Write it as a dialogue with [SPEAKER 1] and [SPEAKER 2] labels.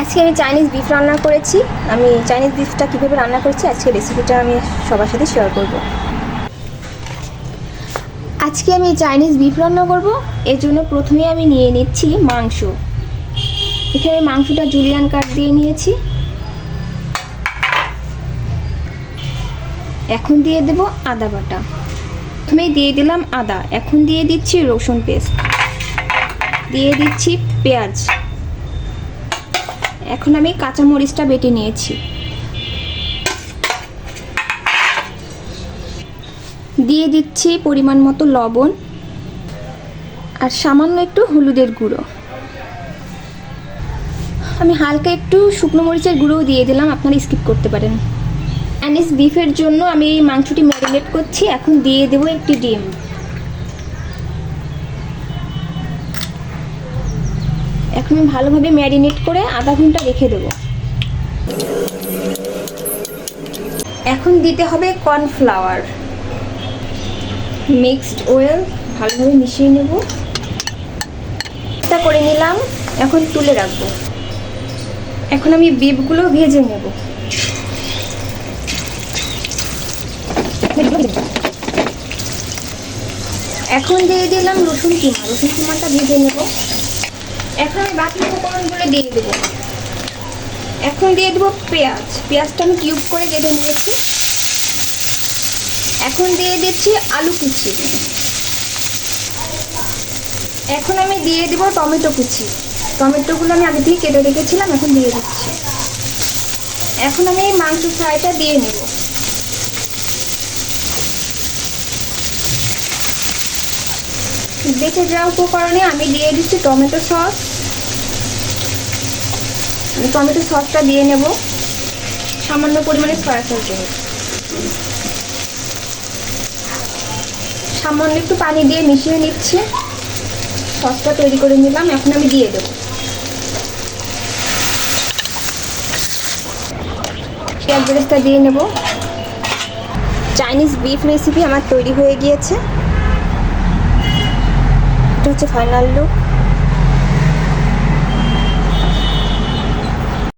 [SPEAKER 1] আজকে আমি Chinese beef রান্না করেছি। আমি চাইনিজ বিফটা কীভাবে রান্না করেছি আজকে রেসিপিটা আমি সবার সাথে শেয়ার করব। আজকে আমি চাইনিজ বিফ রান্না করব, এর জন্য প্রথমে আমি নিয়ে নিচ্ছি মাংস। এখানে মাংসটা জুলিয়ান কাট দিয়ে নিয়েছি। এখন দিয়ে দেব আদা বাটা। প্রথমেই দিয়ে দিলাম আদা, এখন দিয়ে দিচ্ছি রসুন পেস্ট, দিয়ে দিচ্ছি পেঁয়াজ। এখন আমি কাঁচামরিচটা বেটে নিয়েছি, দিয়ে দিচ্ছি পরিমাণ মতো লবণ আর সামান্য একটু হলুদের গুঁড়ো। আমি হালকা একটু শুকনো মরিচের গুঁড়োও দিয়ে দিলাম, আপনারা স্কিপ করতে পারেন। চাইনিজ বিফের জন্য আমি এই মাংসটি ম্যারিনেট করছি। এখন দিয়ে দেবো একটি ডিম। এখন আমি ভালোভাবে ম্যারিনেট করে আধা ঘন্টা রেখে দেবো। এখন দিতে হবে কর্নফ্লাওয়ার, মিক্সড অয়েল, ভালোভাবে মিশিয়ে নেব। এটা করে নিলাম, এখন তুলে রাখবো। এখন আমি বিফগুলো ভেজে নেব। এখন দিয়ে দিলাম রসুন কিমা, রসুন কিমাটা ভেজে নেব। এখন আমি বাকি উপকরণগুলো দিয়ে দেব। এখন দিয়ে দেবো পেঁয়াজ, পেঁয়াজটা আমি কিউব করে কেটে নিয়েছি। এখন দিয়ে দিচ্ছি আলু কুচি। এখন আমি দিয়ে দেবো টমেটো কুচি, টমেটোগুলো আমি আগে থেকে কেটে রেখেছিলাম, এখন দিয়ে দিচ্ছি। এখন আমি এই মাংস ফ্রাইটা দিয়ে নেব। বেঁচে যাওয়া উপকরণে আমি দিয়ে দিচ্ছি টমেটো সস। টমেটো সসটা দিয়ে নেব সামান্য পরিমাণে সয়া সস দেব। সামান্য একটু পানি দিয়ে মিশিয়ে নিচ্ছি। সসটা তৈরি করে নিলাম, এখন আমি দিয়ে দেব। পেঁয়াজ বেরেস্তা দিয়ে নেব। চাইনিজ বিফ রেসিপি আমার তৈরি হয়ে গিয়েছে। এটা হচ্ছে ফাইনাল লুক।